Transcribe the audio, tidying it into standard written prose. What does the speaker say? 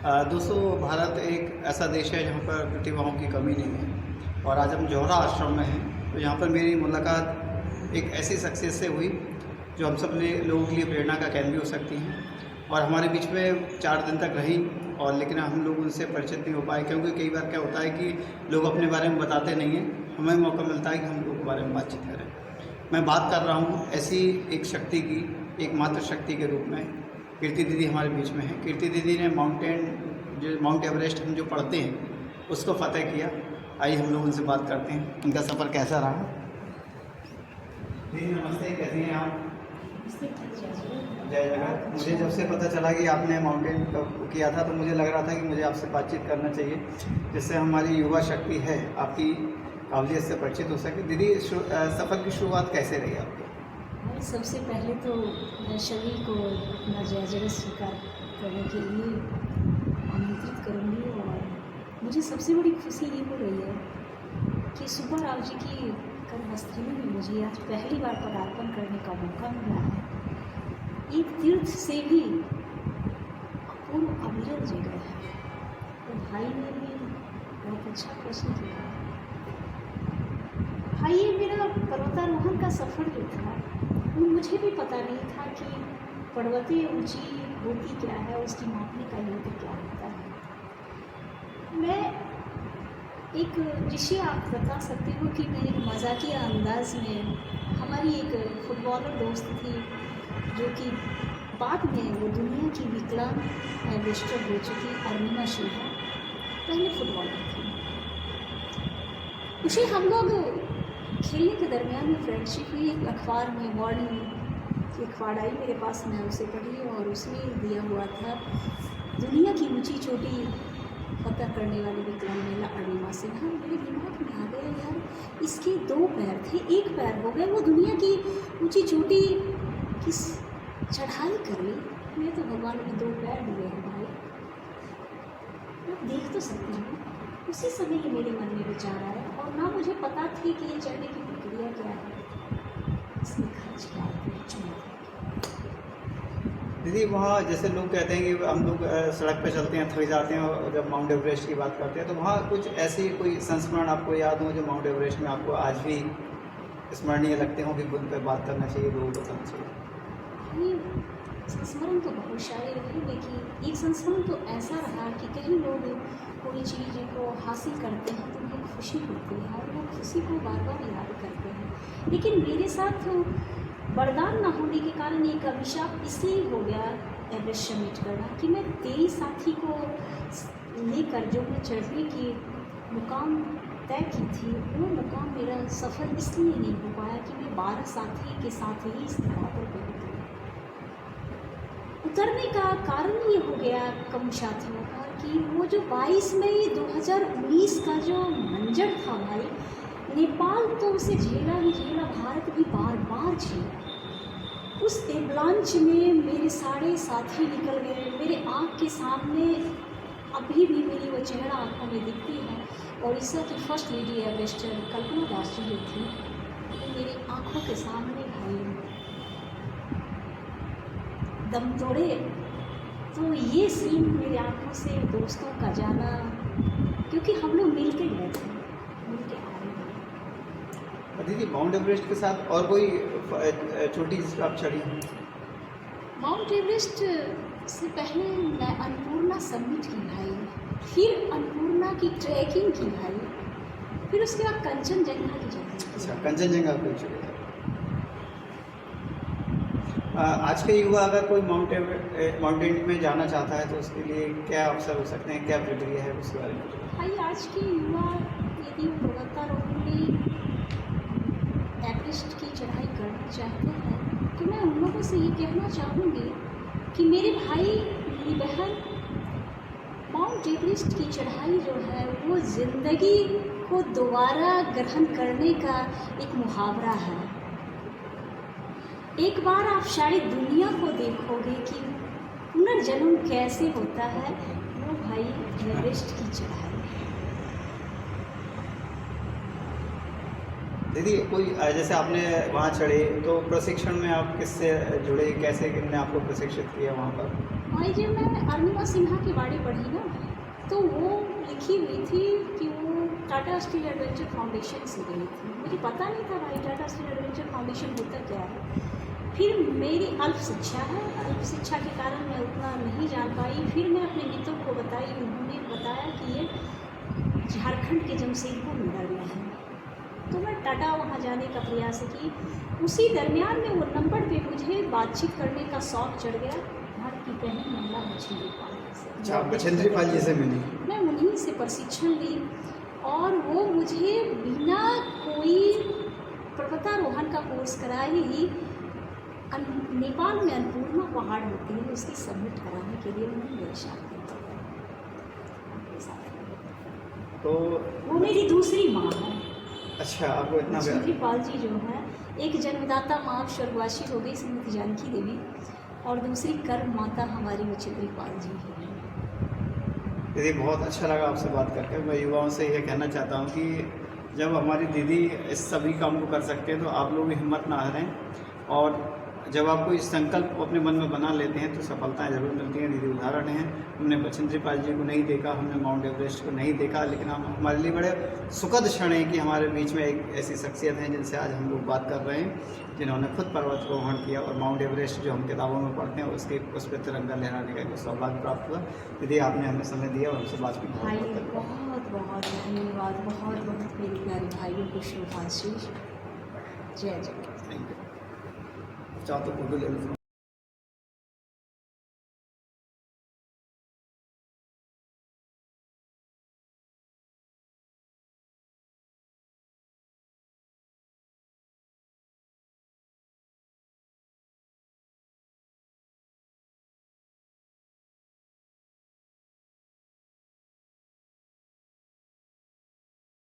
दोस्तों, भारत एक ऐसा देश है जहाँ पर प्रतिभाओं की कमी नहीं है और आज हम जौहरा आश्रम में हैं। तो यहाँ पर मेरी मुलाकात एक ऐसी शख्सियत से हुई जो हम सब लोगों के लिए प्रेरणा का केंद्र भी हो सकती हैं और हमारे बीच में 4 दिन तक रही। और लेकिन हम लोग उनसे परिचित नहीं हो पाए क्योंकि कई बार क्या होता है कि लोग अपने बारे में बताते नहीं हैं। हमें मौका मिलता है कि हम लोगों के बारे में बातचीत करें। मैं बात कर रहा हूँ ऐसी एक शक्ति की, एक मात्र शक्ति के रूप में कीर्ति दीदी हमारे बीच में है। कीर्ति दीदी ने माउंट एवरेस्ट हम जो पढ़ते हैं उसको फ़तेह किया। आइए हम लोग उनसे बात करते हैं, उनका सफ़र कैसा रहा। दीदी नमस्ते, कैसी हैं आप? जय जगत। मुझे जब से पता चला कि आपने माउंटेन किया था तो मुझे लग रहा था कि मुझे आपसे बातचीत करना चाहिए जिससे हमारी युवा शक्ति है आपकी काबिलियत से परिचित हो सके। दीदी, सफ़र की शुरुआत कैसे रही आपकी? सबसे पहले तो मैं सभी को अपना जय जगत स्वीकार करने के लिए आमंत्रित करूँगी। और मुझे सबसे बड़ी खुशी ये हो रही है कि सुब्बा राव जी की कर्मस्थली में मुझे आज पहली बार पदार्पण करने का मौका मिला है। एक तीर्थ से भी अपूर्व अविरल जगह है। तो भाई ने भी बहुत अच्छा प्रश्न किया। भाई, ये मेरा पर्वतारोहण का सफ़र जो था वो मुझे भी पता नहीं था कि पर्वतीय ऊंची होती क्या है, उसकी मापने का यंत्र क्या होता है। मैं एक, जिसे आप बता सकते हो कि मैं एक मजाकिया अंदाज में, हमारी एक फुटबॉलर दोस्त थी जो कि बाद में वो दुनिया की विकलांग एवरेस्टर हो चुकी अरुणिमा सिन्हा, पहले फुटबॉलर थी। उसे हम लोग खेलने के दरमियान में फ्रेंडशिप हुई। एक अखबार में मॉर्निंग एक अखबार आई मेरे पास, मैं उसे पढ़ी और उसमें दिया हुआ था दुनिया की ऊंची चोटी फतह करने वाली विकलांग महिला अरुणिमा सिन्हा। मेरे दिमाग में आ गया, यार इसके 2 पैर थे, 1 पैर हो गए, वो दुनिया की ऊंची चोटी की चढ़ाई कर ली। मैं तो भगवान ने 2 पैर दिए हैं भाई, मैं देख तो सकती हूँ। उसी समय ही मेरे मन में विचार आया और ना मुझे पता थी कि ये चढ़ने की प्रक्रिया क्या है, इसमें खर्च क्या है, दीदी वहाँ जैसे लोग कहते हैं कि हम लोग सड़क पे चलते हैं, थक जाते हैं और जब माउंट एवरेस्ट की बात करते हैं तो वहाँ कुछ ऐसी कोई संस्मरण आपको याद हो जो माउंट एवरेस्ट में आपको आज भी स्मरणीय लगते हो कि उन पर बात करना चाहिए, लोगों को बताना चाहिए? संस्मरण तो बहुत सारे रहे, लेकिन एक संस्मरण तो ऐसा रहा कि कई लोग कोई चीज़ को हासिल करते हैं तो उन्हें खुशी होती है और वो खुशी को बार बार याद करते हैं। लेकिन मेरे साथ वरदान ना होने के कारण एक अभिशाप इसलिए हो गया एवरेस्ट समिट करना कि मैं 23 साथी को लेकर जो मैं चढ़ने की मुकाम तय की थी, वो मुकाम मेरा सफ़र इसलिए नहीं हो पाया कि मैं 12 साथी के साथ ही इस जगह पर पहुँची। उतरने का कारण ये हो गया कम साथियों का कि वो जो 22 मई 2019 का जो मंजर था भाई, नेपाल तो उसे झेला ही झेला, भारत भी बार बार झेला। उस एवलांच में मेरे सारे साथी निकल गए। मेरे आँख के सामने अभी भी मेरी वो चेहरा आँखों में दिखती है। उड़ीसा की फर्स्ट लेडी एवरेस्टर कल्पना दास जी जो थी, वो मेरी आँखों के सामने भाई दम तोड़े। तो ये सीन मेरे आँखों से दोस्तों का जाना, क्योंकि हम लोग मिल के गए थे, मिल के आ रहे थे। दीदी, माउंट एवरेस्ट के साथ और कोई चोटी जिस पर आप चढ़ी? माउंट एवरेस्ट से पहले मैं अन्नपूर्णा समिट की भाई, फिर अन्नपूर्णा की ट्रैकिंग की भाई, फिर उसके बाद कंचनजंगा की जगह। अच्छा, कंचनजंगा को चढ़े। आज के युवा अगर कोई माउंटेन में जाना चाहता है तो उसके लिए क्या अवसर हो सकते हैं, क्या प्रक्रिया है, उसके बारे में? भाई, आज के युवा यदि पर्वतारोहण में एवरेस्ट की चढ़ाई करना चाहते हैं तो मैं उन लोगों से ये कहना चाहूँगी कि मेरे भाई मेरी बहन, माउंट एवरेस्ट की चढ़ाई जो है वो ज़िंदगी को दोबारा ग्रहण करने का एक मुहावरा है। एक बार आप सारी दुनिया को देखोगे कि पुनर्जन्म कैसे होता है, वो भाई एवरेस्ट की चढ़ाई। दीदी, कोई जैसे आपने वहाँ चढ़े तो प्रशिक्षण में आप किससे जुड़े, कैसे किसने आपको प्रशिक्षित किया वहाँ पर? भाई जब मैं अरुणिमा सिन्हा की वाणी पढ़ी ना, तो वो लिखी हुई थी कि वो टाटा स्टील एडवेंचर फाउंडेशन से गई थी। मुझे पता नहीं था भाई टाटा स्टील एडवेंचर फाउंडेशन होता क्या है। फिर मेरी अल्प शिक्षा है, अल्प शिक्षा के कारण मैं उतना नहीं जान पाई। फिर मैं अपने मित्रों को बताई, उन्होंने बताया कि ये झारखंड के जमशेदपुर नगर में है। तो मैं टाटा वहाँ जाने का प्रयास की। उसी दरमियान में वो नंबर पे मुझे बातचीत करने का शौक़ चढ़ गया भारत की पहली महिला बछेंद्री पाल से। अच्छा, आप बछेंद्री पाल जी से मिली? मैं उन्हीं से प्रशिक्षण ली और वो मुझे बिना कोई पर्वतारोहण का कोर्स कराए ही नेपाल में अन्नपूर्णा पहाड़ होती है, उसकी समिट कराने के लिए उन्होंने मेरे साथ तो वो मेरी दूसरी माँ है। अच्छा, आपको इतना बछेंद्री पाल जी जो है, एक जन्मदाता माँ स्वर्गवासी हो गई श्रीमती जानकी देवी, और दूसरी कर्म माता हमारी बछेंद्री पाल जी है। दीदी बहुत अच्छा लगा आपसे बात करके। मैं युवाओं से ये कहना चाहता हूँ कि जब हमारी दीदी इस सभी काम को कर सकते हैं तो आप लोग भी हिम्मत ना हारें, और जब आप कोई संकल्प अपने मन में बना लेते हैं तो सफलताएं ज़रूर मिलती हैं। दीदी उदाहरण हैं, हमने बछेंद्री पाल जी को नहीं देखा, हमने माउंट एवरेस्ट को नहीं देखा, लेकिन हम हमारे लिए बड़े सुखद क्षण है कि हमारे बीच में एक ऐसी शख्सियत हैं जिनसे आज हम लोग बात कर रहे हैं, जिन्होंने खुद पर्वतारोहण किया और माउंट एवरेस्ट जो हम किताबों में पढ़ते हैं उस पर तिरंगा लहराने का एक सौभाग्य प्राप्त हुआ। दीदी आपने हमें समय दिया और हमसे बात की भाई बहुत बहुत धन्यवाद। बहुत बहुत मेरे प्यारे भाइयों को शुभाशीष। जय जय। Thank you. चाहो तो फोटो ले लो।